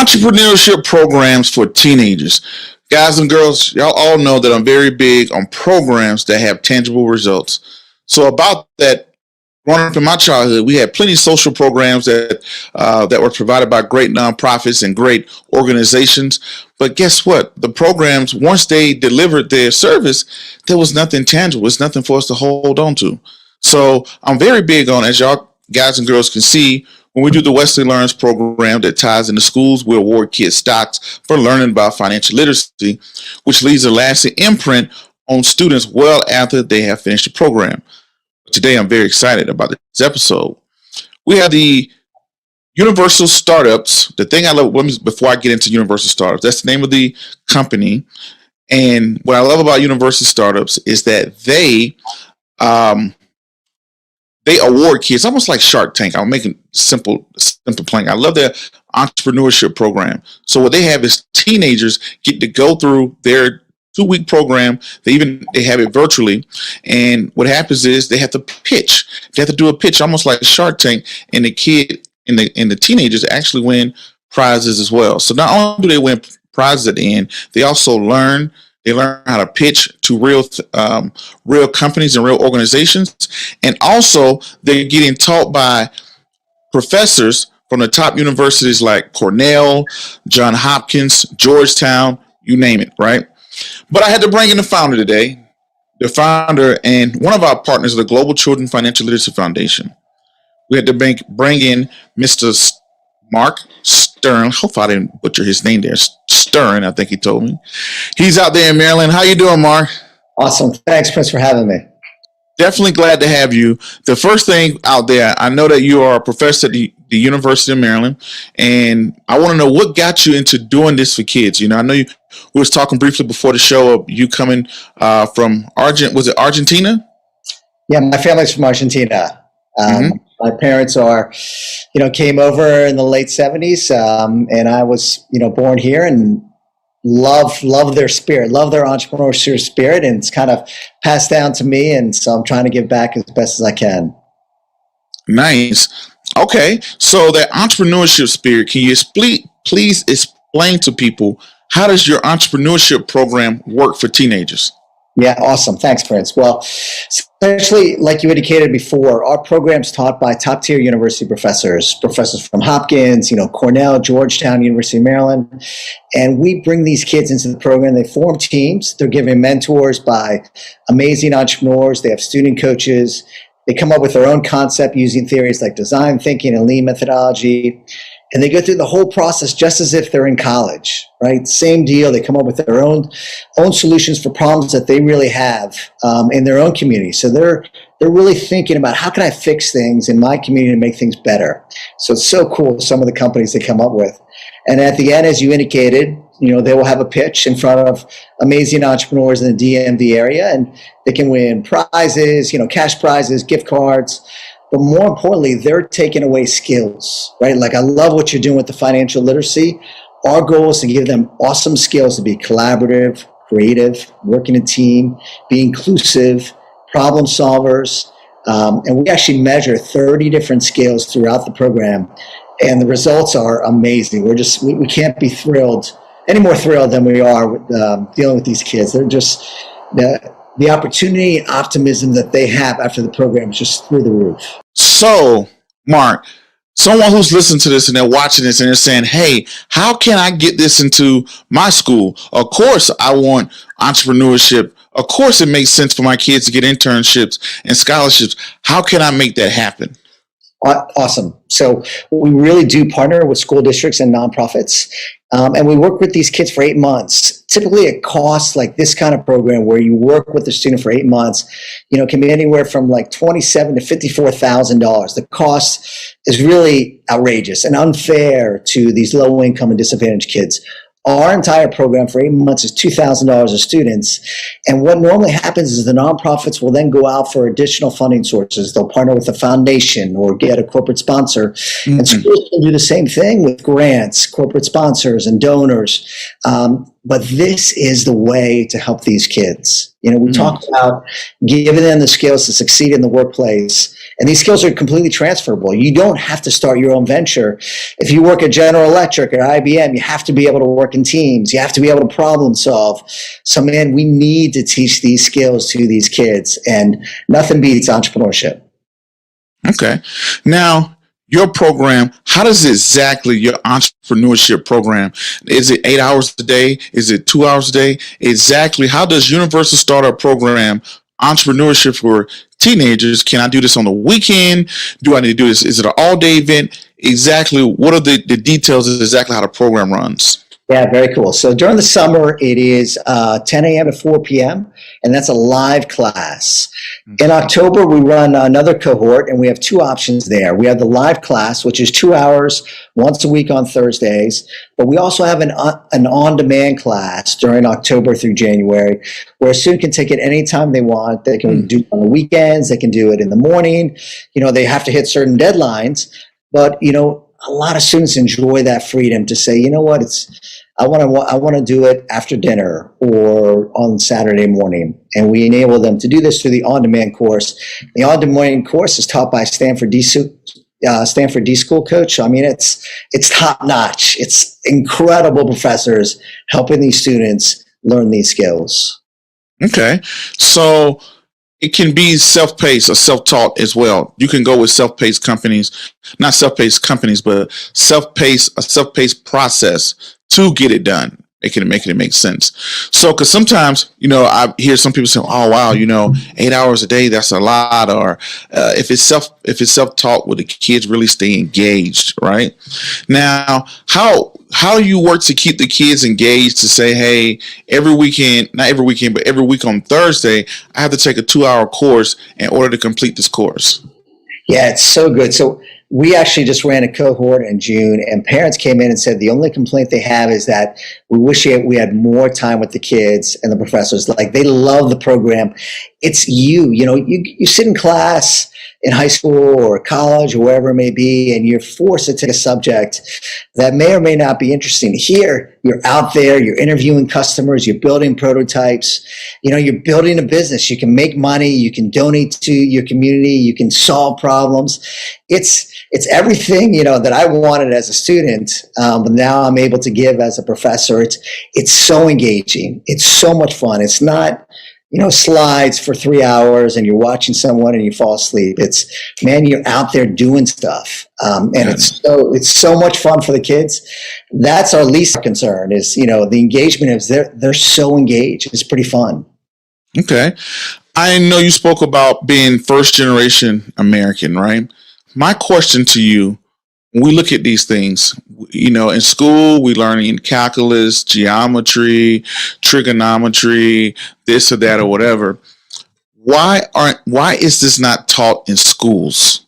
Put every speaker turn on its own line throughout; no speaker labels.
Entrepreneurship programs for teenagers. Guys and girls, y'all all know that I'm very big on programs that have tangible results. So about that, growing up in my childhood, we had plenty of social programs that were provided by great nonprofits and great organizations. But guess what? The programs, once they delivered their service, there was nothing tangible. It's nothing for us to hold on to. So I'm very big on, as y'all guys and girls can see, when we do the Wesley Learns program that ties into schools, we award kids stocks for learning about financial literacy, which leaves a lasting imprint on students well after they have finished the program. Today, I'm very excited about this episode. We have the Universal Startups. The thing I love, before I get into Universal Startups, that's the name of the company. And what I love about Universal Startups is that they award kids, almost like Shark Tank. I'll make it simple plain. I love their entrepreneurship program. So what they have is teenagers get to go through their 2-week program. They have it virtually. And what happens is they have to pitch. They have to do a pitch almost like Shark Tank, and the kid and the teenagers actually win prizes as well. So not only do they win prizes at the end, they also learn how to pitch to real companies and real organizations. And also they're getting taught by professors from the top universities like Cornell, Johns Hopkins, Georgetown, you name it, right? But I had to bring in the founder today, the founder and one of our partners of the Global Children Financial Literacy Foundation. We had to bring in Mr. Marc Steren. Hope I didn't butcher his name there. Steren, I think he told me. He's out there in Maryland. How you doing, Marc?
Awesome. Thanks, Chris, for having me.
Definitely glad to have you. The first thing out there, I know that you are a professor at the University of Maryland, and I want to know what got you into doing this for kids. You know, I know we was talking briefly before the show of you coming from Argentina?
Yeah, my family's from Argentina. My parents came over in the late 70s, and I was, born here and love their spirit, love their entrepreneurship spirit, and it's kind of passed down to me, and so I'm trying to give back as best as I can.
Nice. Okay, so that entrepreneurship spirit, can you please explain to people, how does your entrepreneurship program work for teenagers?
Yeah, awesome. Thanks, Prince. Well, essentially, like you indicated before, our program's taught by top-tier university professors from Hopkins, Cornell, Georgetown, University of Maryland, and we bring these kids into the program. They form teams. They're given mentors by amazing entrepreneurs. They have student coaches. They come up with their own concept using theories like design thinking and lean methodology. And they go through the whole process just as if they're in college, right? Same deal. They come up with their own solutions for problems that they really have in their own community. So they're really thinking about, how can I fix things in my community to make things better? So it's so cool, some of the companies they come up with. And at the end, as you indicated, they will have a pitch in front of amazing entrepreneurs in the DMV area, and they can win prizes, cash prizes, gift cards. But more importantly, they're taking away skills, right? Like, I love what you're doing with the financial literacy. Our goal is to give them awesome skills to be collaborative, creative, work in a team, be inclusive, problem solvers. And we actually measure 30 different skills throughout the program. And the results are amazing. We can't be any more thrilled than we are with dealing with these kids. They're just, the opportunity and optimism that they have after the program is just through the roof.
So, Marc, someone who's listening to this and they're watching this and they're saying, hey, how can I get this into my school? Of course, I want entrepreneurship. Of course, it makes sense for my kids to get internships and scholarships. How can I make that happen?
Awesome. So we really do partner with school districts and nonprofits, and we work with these kids for 8 months. Typically, it costs, like this kind of program where you work with the student for 8 months, can be anywhere from like $27,000 to $54,000. The cost is really outrageous and unfair to these low-income and disadvantaged kids. Our entire program for 8 months is $2,000 a students. And what normally happens is the nonprofits will then go out for additional funding sources. They'll partner with a foundation or get a corporate sponsor. Mm-hmm. And schools can do the same thing with grants, corporate sponsors, and donors. but this is the way to help these kids. We talk about giving them the skills to succeed in the workplace, and these skills are completely transferable. You don't have to start your own venture. If you work at General Electric or IBM, you have to be able to work in teams. You have to be able to problem solve. So, man, we need to teach these skills to these kids, and nothing beats entrepreneurship.
Okay. Now, your program, how does exactly your entrepreneurship program, is it 8 hours a day? Is it 2 hours a day? Exactly. How does Universal Startup Program entrepreneurship for teenagers? Can I do this on the weekend? Do I need to do this? Is it an all day event? Exactly. What are the details of exactly how the program runs?
Yeah, very cool. So during the summer, it is 10 a.m. to 4 p.m., and that's a live class. In October, we run another cohort, and we have two options there. We have the live class, which is 2 hours once a week on Thursdays, but we also have an on-demand class during October through January, where a student can take it anytime they want. They can do it on the weekends. They can do it in the morning. They have to hit certain deadlines, but, a lot of students enjoy that freedom to say, you know what, I want to do it after dinner or on Saturday morning. And we enable them to do this through the on-demand course. The on-demand course is taught by Stanford D School coach. I mean, it's top notch. It's incredible professors helping these students learn these skills.
Okay. So it can be self-paced or self-taught as well. You can go with self-paced companies, not self-paced companies, but a self-paced process to get it done. Making it make sense. So, because sometimes, I hear some people say, "Oh, wow, 8 hours a day, that's a lot." Or if it's self-taught, will the kids really stay engaged? Right now, how do you work to keep the kids engaged? To say, "Hey, every weekend, not every weekend, but every week on Thursday, I have to take a 2-hour course in order to complete this course."
Yeah, it's so good. So we actually just ran a cohort in June, and parents came in and said the only complaint they have is that we wish we had more time with the kids and the professors. Like, they love the program. It's you sit in class in high school or college or wherever it may be, and you're forced to take a subject that may or may not be interesting. Here, you're out there, you're interviewing customers, you're building prototypes, you're building a business. You can make money, you can donate to your community, you can solve problems. It's everything, that I wanted as a student, but now I'm able to give as a professor. It's so engaging. It's so much fun. It's not, slides for 3 hours and you're watching someone and you fall asleep. It's, man, you're out there doing stuff. And it's so much fun for the kids. That's our least concern is, the engagement is they're so engaged. It's pretty fun.
Okay. I know you spoke about being first generation American, right? My question to you, when we look at these things, in school, we learn in calculus, geometry, trigonometry, this or that or whatever. Why is this not taught in schools?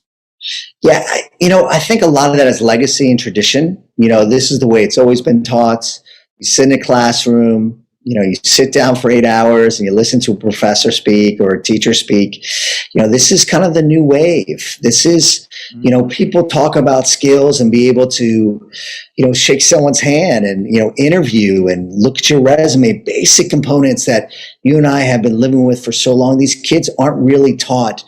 Yeah, I think a lot of that is legacy and tradition. This is the way it's always been taught. You sit in a classroom, you sit down for 8 hours and you listen to a professor speak or a teacher speak. This is kind of the new wave. This is, people talk about skills and be able to, shake someone's hand and, interview and look at your resume, basic components that you and I have been living with for so long. These kids aren't really taught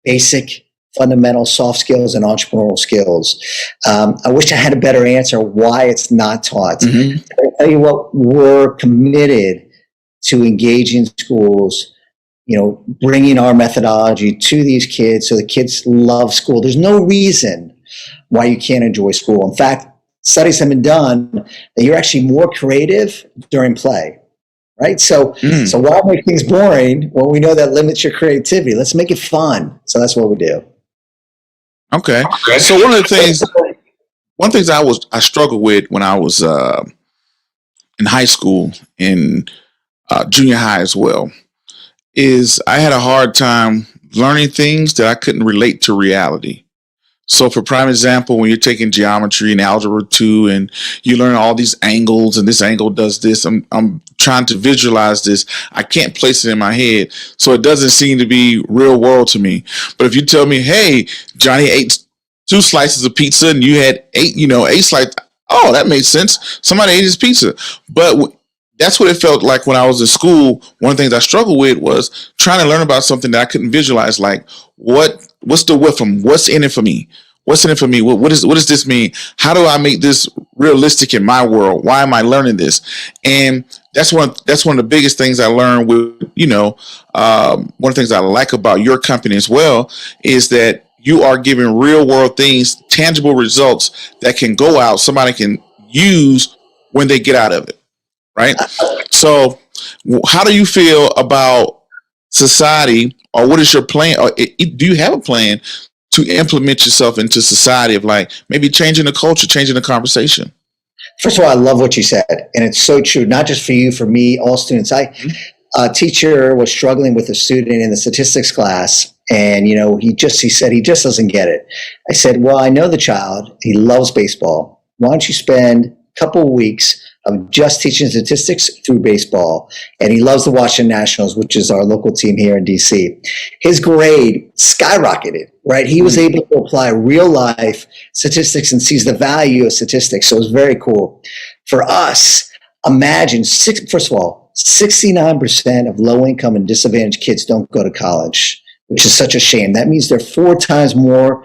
basic fundamental soft skills and entrepreneurial skills. I wish I had a better answer why it's not taught. Mm-hmm. I'll tell you what, we're committed to engaging schools, bringing our methodology to these kids so the kids love school. There's no reason why you can't enjoy school. In fact, studies have been done that you're actually more creative during play. Right. So why make things boring when we know that limits your creativity? Let's make it fun. So that's what we do.
Okay. So one of the things I struggled with when I was in high school, in junior high as well, is I had a hard time learning things that I couldn't relate to reality. So for prime example, when you're taking geometry and algebra 2 and you learn all these angles and this angle does this, I'm trying to visualize this. I can't place it in my head. So it doesn't seem to be real world to me. But if you tell me, hey, Johnny ate 2 slices of pizza and you had 8 slices. Oh, that makes sense. Somebody ate his pizza. But that's what it felt like when I was in school. One of the things I struggled with was trying to learn about something that I couldn't visualize. Like, what's the with them? What's in it for me? What's in it for me? What does this mean? How do I make this realistic in my world? Why am I learning this? And that's one of the biggest things I learned with, one of the things I like about your company as well is that you are giving real world things, tangible results that can go out, somebody can use when they get out of it. Right. So how do you feel about society, or what is your plan? Or do you have a plan to implement yourself into society of like maybe changing the culture, changing the conversation?
First of all, I love what you said, and it's so true. Not just for you, for me, all students. A teacher was struggling with a student in the statistics class, and he said he just doesn't get it. I said, well, I know the child. He loves baseball. Why don't you spend a couple of weeks of just teaching statistics through baseball? And he loves the Washington Nationals, which is our local team here in DC. His grade skyrocketed, right? He was able to apply real life statistics and sees the value of statistics. So it was very cool. For us, imagine, first of all, 69% of low income and disadvantaged kids don't go to college, which is such a shame. That means they're 4 times more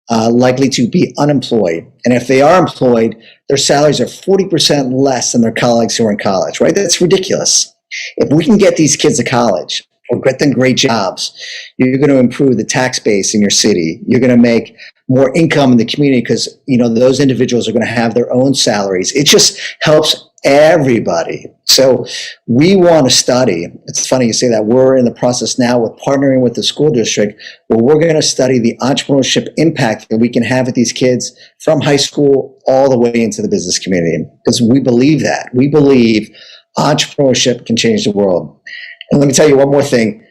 likely to be unemployed. And if they are employed, their salaries are 40% less than their colleagues who are in college, right? That's ridiculous. If we can get these kids to college or get them great jobs, you're going to improve the tax base in your city. You're going to make more income in the community because, those individuals are going to have their own salaries. It just helps everybody. So we want to study. It's funny you say that. We're in the process now with partnering with the school district where we're going to study the entrepreneurship impact that we can have with these kids from high school all the way into the business community, because we believe that. We believe entrepreneurship can change the world. And let me tell you one more thing.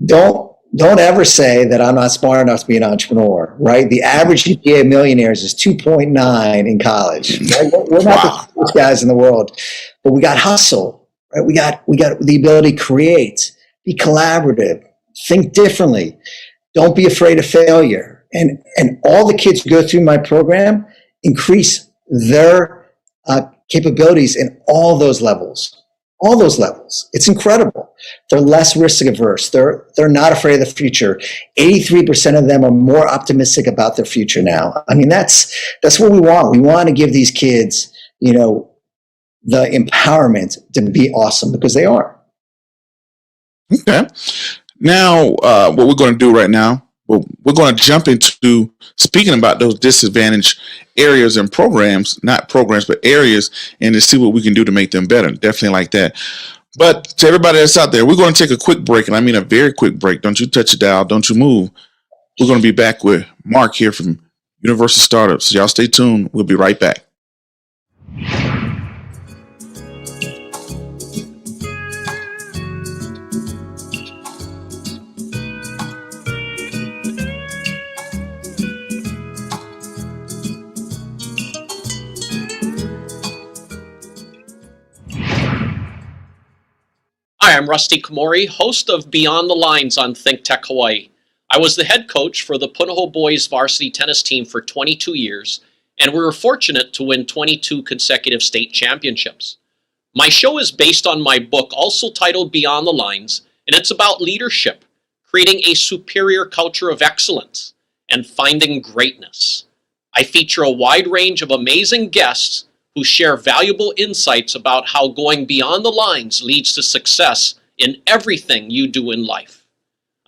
Don't ever say that I'm not smart enough to be an entrepreneur, right? The average GPA of millionaires is 2.9 in college. Right? We're not the smartest guys in the world, but we got hustle, right? We got the ability to create, be collaborative, think differently. Don't be afraid of failure. And all the kids who go through my program increase their capabilities in all those levels. All those levels. It's incredible. They're less risk averse. They're not afraid of the future. 83% of them are more optimistic about their future now. I mean, that's what we want. We want to give these kids, the empowerment to be awesome, because they are.
Okay. Now, what we're going to do right now, we're going to jump into speaking about those disadvantaged areas and programs, not programs, but areas, and to see what we can do to make them better. Definitely like that. But to everybody that's out there, we're going to take a quick break, and I mean a very quick break. Don't you touch a dial. Don't you move. We're going to be back with Marc here from Universal Startups. Y'all stay tuned. We'll be right back.
Hi, I'm Rusty Komori, host of Beyond the Lines on ThinkTech Hawaii. I was the head coach for the Punahou Boys varsity tennis team for 22 years, and we were fortunate to win 22 consecutive state championships. My show is based on my book, also titled Beyond the Lines, and it's about leadership, creating a superior culture of excellence, and finding greatness. I feature a wide range of amazing guests who share valuable insights about how going beyond the lines leads to success in everything you do in life.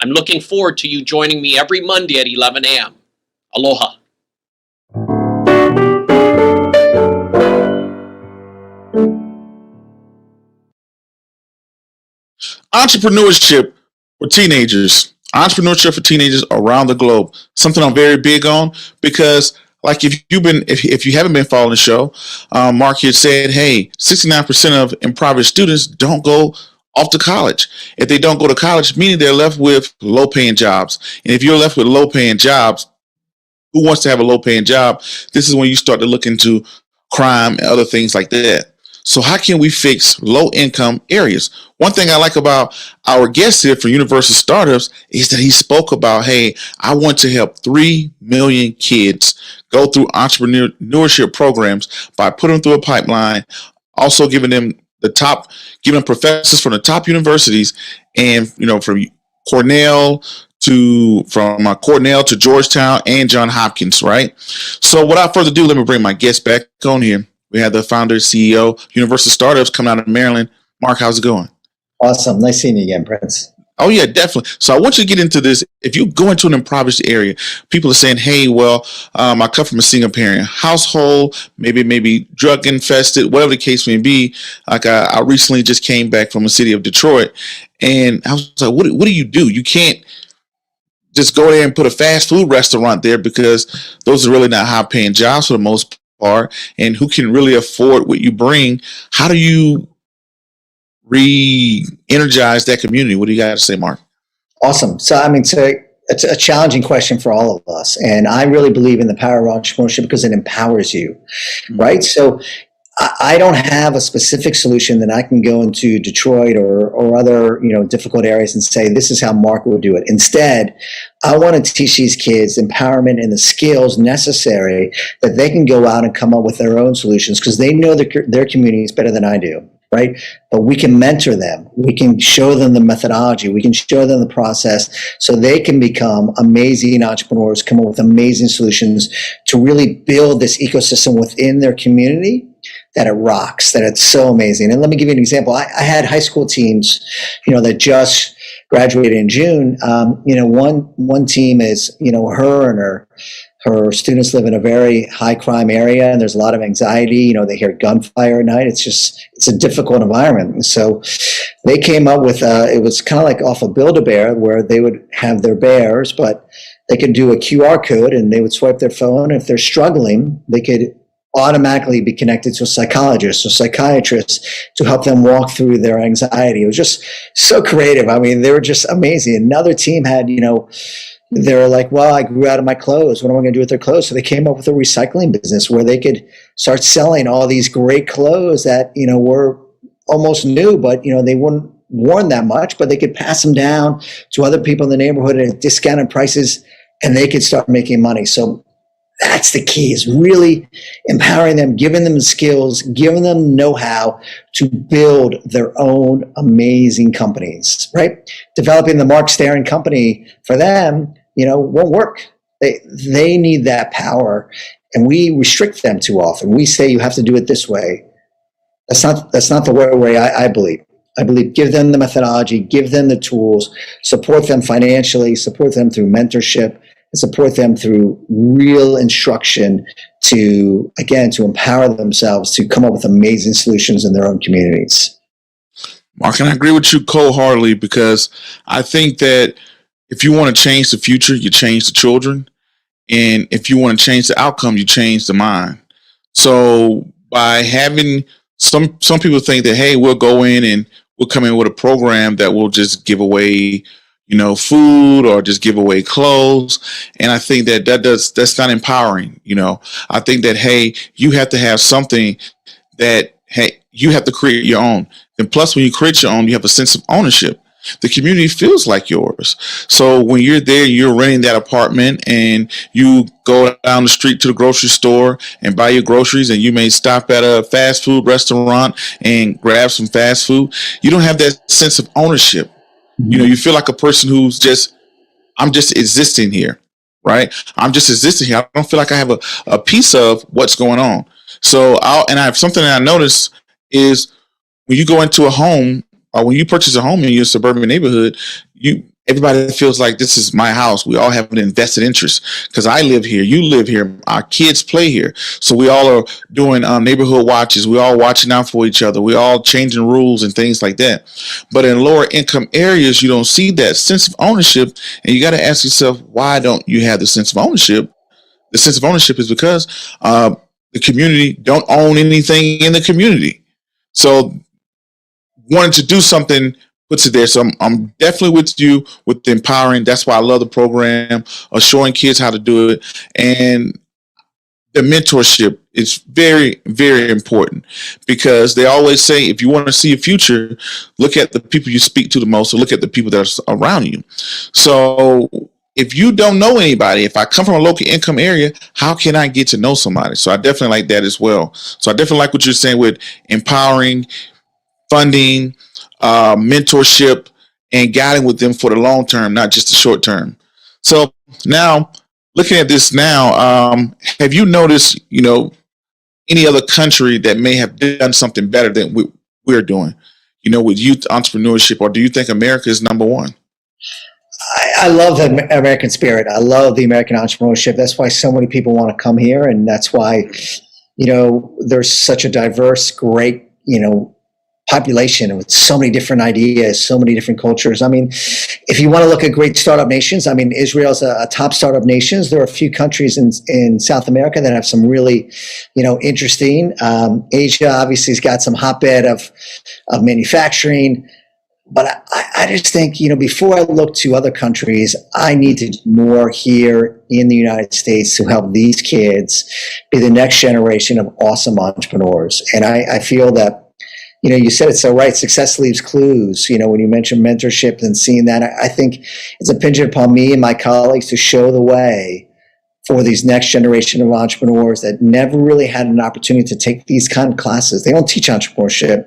I'm looking forward to you joining me every Monday at 11 a.m. Aloha.
Entrepreneurship for teenagers. Entrepreneurship for teenagers around the globe. Something I'm very big on, because like if you haven't been following the show, Marc here said, hey, 69% of impoverished students don't go off to college. If they don't go to college, meaning they're left with low paying jobs. And if you're left with low paying jobs, who wants to have a low paying job? This is when you start to look into crime and other things like that. So how can we fix low income areas? One thing I like about our guest here from Universal Startups is that he spoke about, hey, I want to help 3 million kids go through entrepreneurship programs by putting them through a pipeline, also giving them the top, giving professors from the top universities, and from Cornell Cornell to Georgetown and John Hopkins, right? So without further ado, let me bring my guest back on here. We have the founder, CEO, Universal Startups, coming out of Maryland. Marc, how's it going?
Awesome. Nice seeing you again, Prince.
Oh, yeah, definitely. So I want you to get into this. If you go into an impoverished area, people are saying, hey, well, I come from a single parent household, maybe drug infested, whatever the case may be. Like I recently just came back from the city of Detroit, and I was like, what do you do? You can't just go there and put a fast food restaurant there, because those are really not high paying jobs for the most part. And who can really afford what you bring? How do you re-energize that community? What do you got to say, Marc?
Awesome. So, it's a challenging question for all of us. And I really believe in the power of entrepreneurship because it empowers you, right? So I don't have a specific solution that I can go into Detroit or other, difficult areas and say, this is how Marc will do it. Instead, I want to teach these kids empowerment and the skills necessary that they can go out and come up with their own solutions, because they know their communities better than I do. Right? But we can mentor them. We can show them the methodology. We can show them the process so they can become amazing entrepreneurs, come up with amazing solutions to really build this ecosystem within their community that it rocks, that it's so amazing. And let me give you an example. I had high school teams, that just graduated in June. One team is, her and her students live in a very high crime area, and there's a lot of anxiety. They hear gunfire at night. It's a difficult environment. And so they came up with, it was kind of like off of Build-A-Bear, where they would have their bears, but they could do a QR code and they would swipe their phone. If they're struggling, they could automatically be connected to a psychologist or psychiatrist to help them walk through their anxiety. It was just so creative. They were just amazing. Another team had, they were like, well, I grew out of my clothes. What am I going to do with their clothes? So they came up with a recycling business where they could start selling all these great clothes that, were almost new, but, they wouldn't worn that much, but they could pass them down to other people in the neighborhood at discounted prices, and they could start making money. So that's the key, is really empowering them, giving them the skills, giving them know-how to build their own amazing companies, right? Developing the Marc Steren company for them, won't work. They need that power, and we restrict them too often. We say you have to do it this way. That's not the way I believe. I believe give them the methodology, give them the tools, support them financially, support them through mentorship, and support them through real instruction to empower themselves to come up with amazing solutions in their own communities.
Marc, and I agree with you wholeheartedly, because I think that if you want to change the future, you change the children. And if you want to change the outcome, you change the mind. So by having some people think that, hey, we'll go in and we'll come in with a program that will just give away food or just give away clothes. And I think that's not empowering. I think that, hey, you have to have something that, hey, you have to create your own. And plus, when you create your own, you have a sense of ownership. The community feels like yours. So when you're there, you're renting that apartment and you go down the street to the grocery store and buy your groceries, and you may stop at a fast food restaurant and grab some fast food. You don't have that sense of ownership. You feel like a person who's I'm just existing here, right? I'm just existing here. I don't feel like I have a piece of what's going on. So I have something that I notice is when you go into a home, or when you purchase a home in your suburban neighborhood, everybody feels like this is my house. We all have an invested interest because I live here, you live here, our kids play here. So we all are doing neighborhood watches. We all watching out for each other. We all changing rules and things like that. But in lower income areas, you don't see that sense of ownership. And you got to ask yourself, why don't you have the sense of ownership? The sense of ownership is because the community don't own anything in the community. So wanting to do something puts it there. So I'm definitely with you with the empowering. That's why I love the program of showing kids how to do it. And the mentorship is very, very important, because they always say, if you want to see a future, look at the people you speak to the most, or look at the people that are around you. So if you don't know anybody, if I come from a local income area, how can I get to know somebody? So I definitely like that as well. So I definitely like what you're saying with empowering, funding, mentorship, and guiding with them for the long term, not just the short term. So now, looking at this now, have you noticed, any other country that may have done something better than we're doing, with youth entrepreneurship, or do you think America is number one?
I love the American spirit. I love the American entrepreneurship. That's why so many people want to come here, and that's why, there's such a diverse, great, population with so many different ideas, so many different cultures. I mean, if you want to look at great startup nations, I mean, Israel's a top startup nation. There are a few countries in South America that have some really, interesting. Asia obviously has got some hotbed of manufacturing. But I just think, before I look to other countries, I need to do more here in the United States to help these kids be the next generation of awesome entrepreneurs. And I feel that, you said it so right, success leaves clues. When you mention mentorship and seeing that, I think it's impingent upon me and my colleagues to show the way for these next generation of entrepreneurs that never really had an opportunity to take these kind of classes. They don't teach entrepreneurship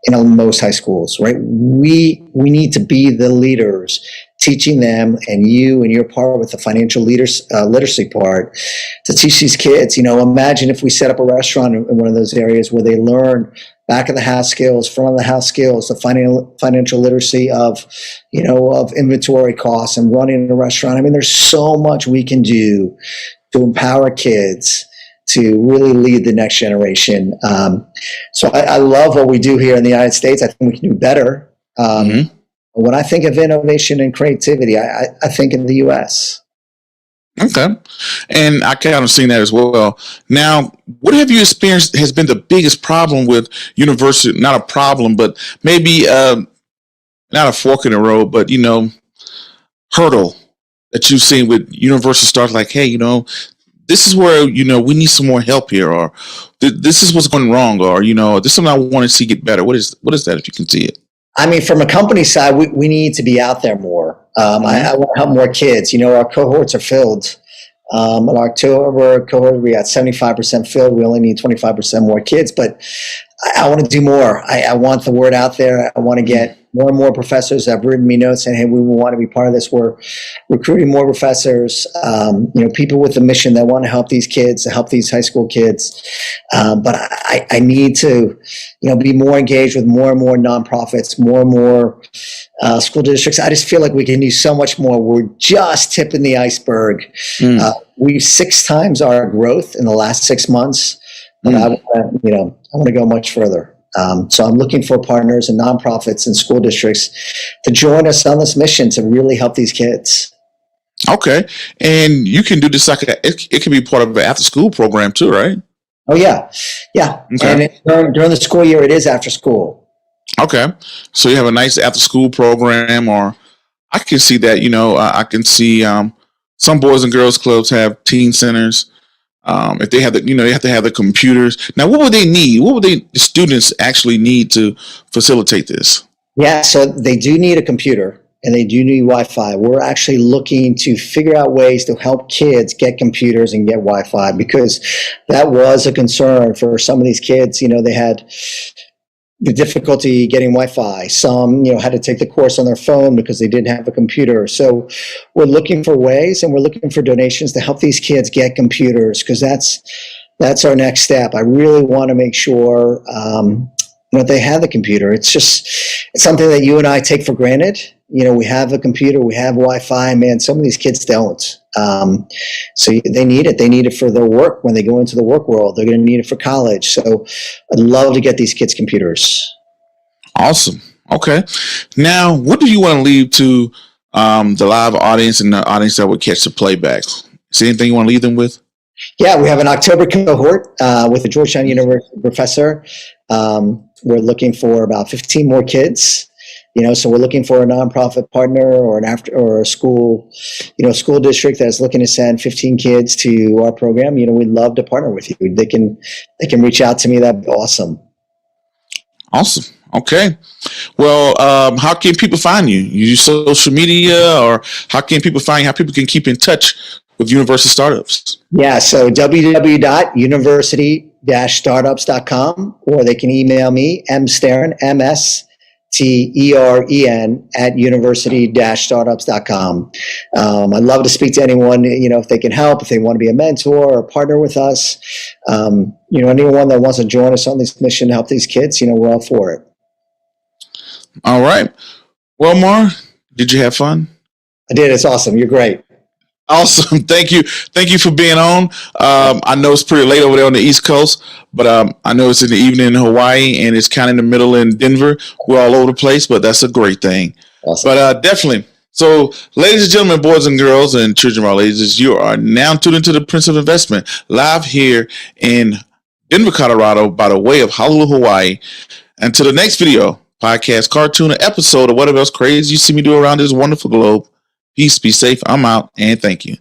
in most high schools, right? We need to be the leaders, teaching them, and you and your part with the financial literacy part to teach these kids. Imagine if we set up a restaurant in one of those areas where they learn back of the house skills, front of the house skills, the financial literacy of inventory costs and running a restaurant. I mean, there's so much we can do to empower kids to really lead the next generation. So I love what we do here in the United States. I think we can do better. When I think of innovation and creativity, I think in the U.S.
Okay. And I kind of seen that as well. Now, what have you experienced has been the biggest problem with university? Not a problem, but maybe not a fork in the road, but, hurdle that you've seen with university starts like, hey, this is where, we need some more help here, or this is what's going wrong, or, this is something I want to see get better. What is that, if you can see it?
I mean, from a company side, we need to be out there more. I want to help more kids. Our cohorts are filled. In October cohort, we got 75% filled. We only need 25% more kids, but I want to do more. I want the word out there. I want to get more and more professors have written me notes saying, hey, we want to be part of this. We're recruiting more professors, people with a mission that want to help these kids, to help these high school kids. But I need to, be more engaged with more and more nonprofits, more and more school districts. I just feel like we can do so much more. We're just tipping the iceberg. We've 6 times our growth in the last 6 months, but I want to go much further. So I'm looking for partners and nonprofits and school districts to join us on this mission to really help these kids.
Okay. And you can do this it can be part of an after school program too, right?
Oh, yeah. Yeah. Okay. And during the school year, it is after school.
Okay. So you have a nice after school program, or I can see that, I can see some boys and girls clubs have teen centers. If they have they have to have the computers. Now, what would they need? What would the students actually need to facilitate this?
Yeah, so they do need a computer and they do need Wi-Fi. We're actually looking to figure out ways to help kids get computers and get Wi-Fi, because that was a concern for some of these kids. They had the difficulty getting Wi-Fi. Some, had to take the course on their phone because they didn't have a computer. So we're looking for ways, and we're looking for donations to help these kids get computers, because that's our next step. I really want to make sure they have the computer. It's something that you and I take for granted. We have a computer, we have Wi-Fi. Man, some of these kids don't. So they need it. They need it for their work when they go into the work world. They're going to need it for college. So I'd love to get these kids computers.
Awesome. Okay. Now, what do you want to leave to the live audience and the audience that would catch the playback? Is there anything you want to leave them with?
Yeah, we have an October cohort with a Georgetown University professor. We're looking for about 15 more kids. So we're looking for a nonprofit partner or a school, school district that's looking to send 15 kids to our program. We'd love to partner with you. They can reach out to me. That'd be awesome.
Awesome. Okay. Well, how can people find you? You use social media, or how can people find you? How people can keep in touch with university startups?
Yeah. So www.university university-startups.com, or they can email me, msteren, MSTEREN, at university-startups.com. I'd love to speak to anyone, if they can help, if they want to be a mentor or partner with us. Anyone that wants to join us on this mission to help these kids, we're all for it.
All right. Well, Marc, did you have fun?
I did. It's awesome. You're great.
Awesome. Thank you. Thank you for being on. I know it's pretty late over there on the East Coast, but I know it's in the evening in Hawaii and it's kind of in the middle in Denver. We're all over the place, but that's a great thing.
Awesome.
But definitely. So, ladies and gentlemen, boys and girls, and children of all ages, you are now tuned into the Prince of Investment live here in Denver, Colorado, by the way of Honolulu, Hawaii. Until the next video, podcast, cartoon, or episode, or whatever else crazy you see me do around this wonderful globe. Peace, be safe. I'm out, and thank you.